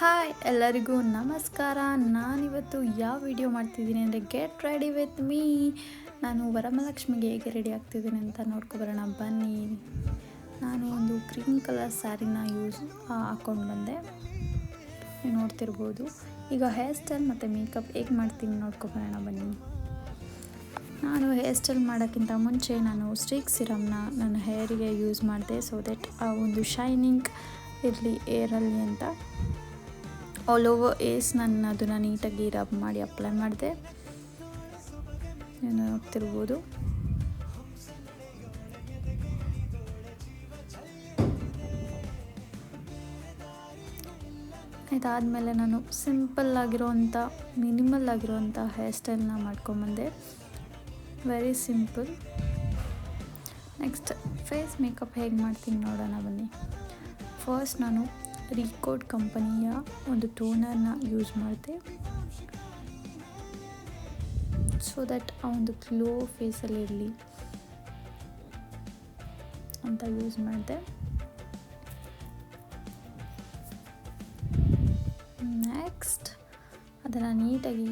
Hi ಎಲ್ಲರಿಗೂ ನಮಸ್ಕಾರ. ನಾನಿವತ್ತು ಯಾವ ವಿಡಿಯೋ ಮಾಡ್ತಿದ್ದೀನಿ ಅಂದರೆ ಗೆಟ್ ರೆಡಿ ವಿತ್ ಮೀ. ನಾನು ವರಮಹಾಲಕ್ಷ್ಮಿಗೆ ಹೇಗೆ ರೆಡಿ ಆಗ್ತಿದ್ದೀನಿ ಅಂತ ನೋಡ್ಕೊಬರೋಣ ಬನ್ನಿ. ನಾನು ಒಂದು ಗ್ರೀನ್ ಕಲರ್ ಸ್ಯಾರಿನ ಹಾಕ್ಕೊಂಡು ಬಂದೆ, ನೀವು ನೋಡ್ತಿರ್ಬೋದು. ಈಗ ಹೇರ್ ಸ್ಟೈಲ್ ಮತ್ತು ಮೇಕಪ್ ಹೇಗೆ ಮಾಡ್ತೀನಿ ನೋಡ್ಕೊಬರೋಣ ಬನ್ನಿ. ನಾನು ಹೇರ್ ಸ್ಟೈಲ್ ಮಾಡೋಕ್ಕಿಂತ ಮುಂಚೆ ನಾನು ಸ್ಟ್ರೀಕ್ ಸಿರಮ್ನ ನನ್ನ ಹೇರಿಗೆ ಯೂಸ್ ಮಾಡಿದೆ, ಸೊ ದಟ್ ಆ ಒಂದು ಶೈನಿಂಗ್ ಇರಲಿ ಏರಲ್ಲಿ ಅಂತ. ಆಲ್ ಓವರ್ ಏಸ್ ನಾನು ಅದನ್ನು ನೀಟಾಗಿ ರಬ್ ಮಾಡಿ ಅಪ್ಲೈ ಮಾಡಿದೆ, ನೀವು ನೋಡ್ತಿರ್ಬೋದು. ಇದಾದಮೇಲೆ ನಾನು ಸಿಂಪಲ್ ಆಗಿರೋವಂಥ ಮಿನಿಮಲ್ ಆಗಿರೋವಂಥ ಹೇರ್ ಸ್ಟೈಲ್ನ ಮಾಡ್ಕೊಂಬಂದೆ, very simple. Next face makeup ಹೇಗೆ ಮಾಡ್ತೀನಿ ನೋಡೋಣ ಬನ್ನಿ. ಫಸ್ಟ್ ನಾನು ರೀಕೋಡ್ ಕಂಪನಿಯ ಒಂದು ಟೋನರ್ನ ಯೂಸ್ ಮಾಡಿದೆ, ಸೊ ದಟ್ ಆ ಒಂದು ಗ್ಲೋ ಫೇಸಲ್ಲಿ ಇರಲಿ ಅಂತ ಯೂಸ್ ಮಾಡಿದೆ. ನೆಕ್ಸ್ಟ್ ಅದನ್ನು ನೀಟಾಗಿ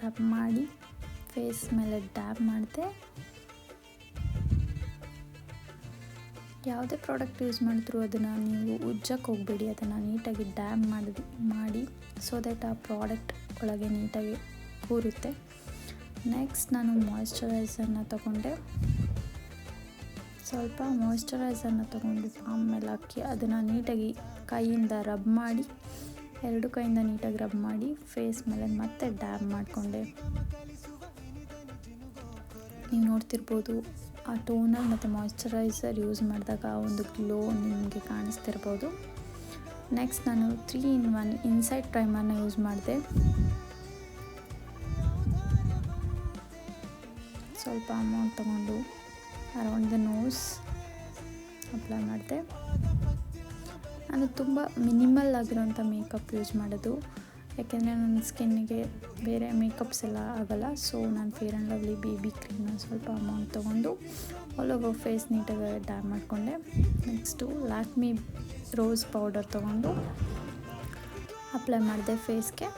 ರಬ್ ಮಾಡಿ ಫೇಸ್ ಮೇಲೆ ಡ್ಯಾಬ್ ಮಾಡಿದೆ. ಯಾವುದೇ ಪ್ರಾಡಕ್ಟ್ ಯೂಸ್ ಮಾಡಿದ್ರು ಅದನ್ನು ನೀವು ಉಜ್ಜಕ್ಕೆ ಹೋಗಬೇಡಿ, ಅದನ್ನು ನೀಟಾಗಿ ಡ್ಯಾಬ್ ಮಾಡಿ ಸೊ ದಟ್ ಆ ಪ್ರಾಡಕ್ಟ್ ಒಳಗೆ ನೀಟಾಗಿ ಕೂರುತ್ತೆ. ನೆಕ್ಸ್ಟ್ ನಾನು ಮಾಯಿಶ್ಚರೈಸರ್ನ ತೊಗೊಂಡೆ, ಸ್ವಲ್ಪ ಮಾಯಿಶ್ಚರೈಸರ್ನ ತೊಗೊಂಡು ಪಾಮ್ ಮೇಲೆ ಹಾಕಿ ಅದನ್ನು ನೀಟಾಗಿ ಕೈಯಿಂದ ರಬ್ ಮಾಡಿ, ಎರಡು ಕೈಯಿಂದ ನೀಟಾಗಿ ರಬ್ ಮಾಡಿ ಫೇಸ್ ಮೇಲೆ ಮತ್ತೆ ಡ್ಯಾಬ್ ಮಾಡಿಕೊಂಡೆ. ನೀವು ನೋಡ್ತಿರ್ಬೋದು ಆ ಟೋನರ್ ಮತ್ತು ಮಾಯಿಶ್ಚರೈಸರ್ ಯೂಸ್ ಮಾಡಿದಾಗ ಒಂದು ಗ್ಲೋ ನಿಮಗೆ ಕಾಣಿಸ್ತಿರ್ಬೋದು. ನೆಕ್ಸ್ಟ್ ನಾನು 3-in-1 ಇನ್ಸೈಡ್ ಪ್ರೈಮರ್ನ ಯೂಸ್ ಮಾಡಿದೆ, ಸ್ವಲ್ಪ ಅಮೌಂಟ್ ತೊಗೊಂಡು ಅರೌಂಡ್ ದ ನೋಸ್ ಅಪ್ಲೈ ಮಾಡಿದೆ. ನಾನು ತುಂಬ ಮಿನಿಮಲ್ ಆಗಿರೋಂಥ ಮೇಕಪ್ ಯೂಸ್ ಮಾಡೋದು, ಯಾಕೆಂದರೆ ನನ್ನ ಸ್ಕಿನ್ನಿಗೆ ಬೇರೆ ಮೇಕಪ್ಸ್ ಎಲ್ಲ ಆಗೋಲ್ಲ. ಸೊ ನಾನು ಫೇರ್ ಆ್ಯಂಡ್ ಲವ್ಲಿ ಬೇಬಿ ಕ್ರೀಮ್ನ ಸ್ವಲ್ಪ ಅಮೌಂಟ್ ತೊಗೊಂಡು ಆಲ್ ಓವರ್ ಫೇಸ್ ನೀಟಾಗಿ ಡ್ಯಾಬ್ ಮಾಡಿಕೊಂಡೆ. ನೆಕ್ಸ್ಟು ಲ್ಯಾಕ್ಮಿ ರೋಸ್ ಪೌಡರ್ ತೊಗೊಂಡು ಅಪ್ಲೈ ಮಾಡಿದೆ ಫೇಸ್ಗೆ.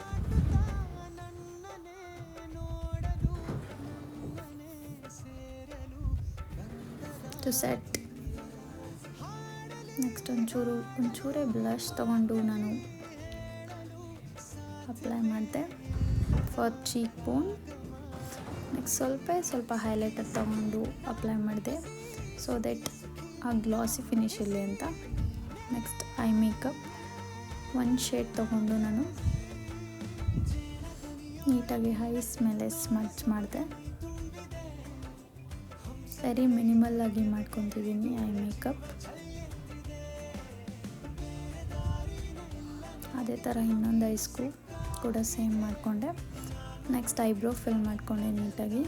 ಟು ಸೆಟ್ ನೆಕ್ಸ್ಟ್ ಒಂಚೂರೇ ಬ್ಲಷ್ ತೊಗೊಂಡು ನಾನು ಅಪ್ಲೈ ಮಾಡಿದೆ ಫಾರ್ ಚೀಕ್ ಬೋನ್. ನೆಕ್ಸ್ಟ್ ಸ್ವಲ್ಪ ಹೈಲೈಟರ್ ತೊಗೊಂಡು ಅಪ್ಲೈ ಮಾಡಿದೆ, ಸೊ ದಟ್ ಆ ಗ್ಲಾಸಿ ಫಿನಿಶ್ ಇರಲಿ ಅಂತ. ನೆಕ್ಸ್ಟ್ ಐ ಮೇಕಪ್ ಒಂದು ಶೇಡ್ ತೊಗೊಂಡು ನಾನು ನೀಟಾಗಿ ಐಸ್ ಮೇಲೆ ಸ್ಮಚ್ ಮಾಡಿದೆ. ವೆರಿ ಮಿನಿಮಲ್ ಆಗಿ ಮಾಡ್ಕೊತಿದ್ದೀನಿ ಐ ಮೇಕಪ್. ಅದೇ ಥರ ಇನ್ನೊಂದು ಐಸ್ಗೂ ಕೂಡ ಸೇಮ್ ಮಾಡಿಕೊಂಡೆ. ನೆಕ್ಸ್ಟ್ ಐಬ್ರೋ ಫಿಲ್ ಮಾಡಿಕೊಂಡೆ ನೀಟಾಗಿ.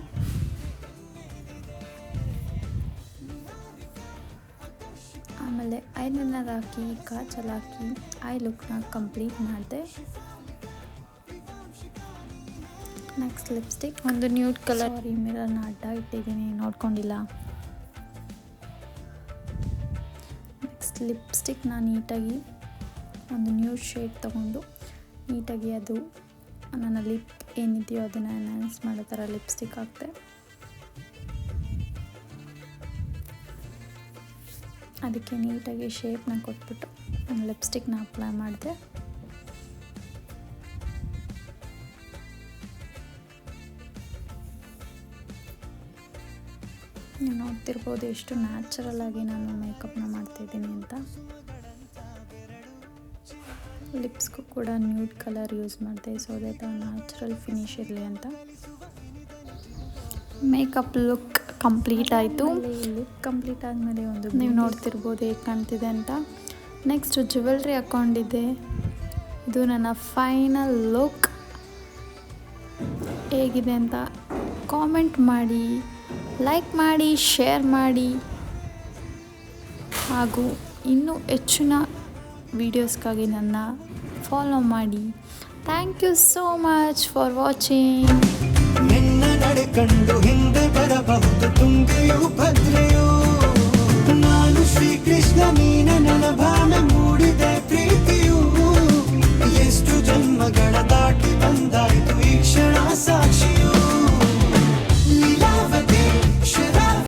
ಆಮೇಲೆ ಐಲೈನರ್ ಹಾಕಿ ಕಾಜಲ್ ಹಾಕಿ ಐ ಲುಕ್ನ ಕಂಪ್ಲೀಟ್ ಮಾಡಿದೆ. ನೆಕ್ಸ್ಟ್ ಲಿಪ್ಸ್ಟಿಕ್ ಒಂದು ನ್ಯೂಡ್ ಕಲರ್ ಮಿರರ್ನ ಅಡ್ಡ ಇಟ್ಟಿದ್ದೀನಿ, ನೋಡ್ಕೊಂಡಿಲ್ಲ. ನೆಕ್ಸ್ಟ್ ಲಿಪ್ಸ್ಟಿಕ್ನ ನೀಟಾಗಿ ಒಂದು ನ್ಯೂಡ್ ಶೇಡ್ ತೊಗೊಂಡು ನೀಟಾಗಿ ಅದು ನನ್ನ ಲಿಪ್ ಏನಿದೆಯೋ ಅದನ್ನು ಎನ್ಹಾನ್ಸ್ ಮಾಡೋ ಥರ ಲಿಪ್ಸ್ಟಿಕ್ ಹಾಕ್ತೆ. ಅದಕ್ಕೆ ನೀಟಾಗಿ ಶೇಪ್ನ ಕೊಟ್ಬಿಟ್ಟು ನಾನು ಲಿಪ್ಸ್ಟಿಕ್ನ ಅಪ್ಲೈ ಮಾಡಿದೆ. ನೀವು ನೋಡ್ತಿರ್ಬೋದು ಎಷ್ಟು ನ್ಯಾಚುರಲ್ ಆಗಿ ನಾನು ಮೇಕಪ್ನ ಮಾಡ್ತಾಯಿದ್ದೀನಿ ಅಂತ. ಲಿಪ್ಸ್ಗೂ ಕೂಡ ನ್ಯೂಡ್ ಕಲರ್ ಯೂಸ್ ಮಾಡಿದೆ, ಸೊ ದಟ್ ನ್ಯಾಚುರಲ್ ಫಿನಿಶ್ ಇರಲಿ ಅಂತ. ಮೇಕಪ್ ಲುಕ್ ಕಂಪ್ಲೀಟ್ ಆಯಿತು. ಲುಕ್ ಕಂಪ್ಲೀಟ್ ಆದಮೇಲೆ ನೀವು ನೋಡ್ತಿರ್ಬೋದು ಹೇಗೆ ಕಾಣ್ತಿದೆ ಅಂತ. ನೆಕ್ಸ್ಟ್ ಜ್ಯುವೆಲ್ರಿ ಹಾಕ್ಕೊಂಡಿದ್ದೆ, ಇದು ನನ್ನ ಫೈನಲ್ ಲುಕ್. ಹೇಗಿದೆ ಅಂತ ಕಾಮೆಂಟ್ ಮಾಡಿ, ಲೈಕ್ ಮಾಡಿ, ಶೇರ್ ಮಾಡಿ, ಹಾಗೂ ಇನ್ನೂ ಹೆಚ್ಚಿನ ವಿಡಿಯೋಸ್ಗಾಗಿ ನನ್ನ ಫಾಲೋ ಮಾಡಿ. Thank you so much for watching. ನಿನ್ನ ನಡೆ ಕಂಡು ಹಿಂದೆ ಬರಬಹುದು ತುಂಗೆಯೂ ಭದ್ರೆಯೂ. ನಾನು ಶ್ರೀಕೃಷ್ಣ, ನೀನೆ ನನ್ನ ಭಾವನೆ ಮೂಡಿದೆ ಪ್ರೀತಿಯು.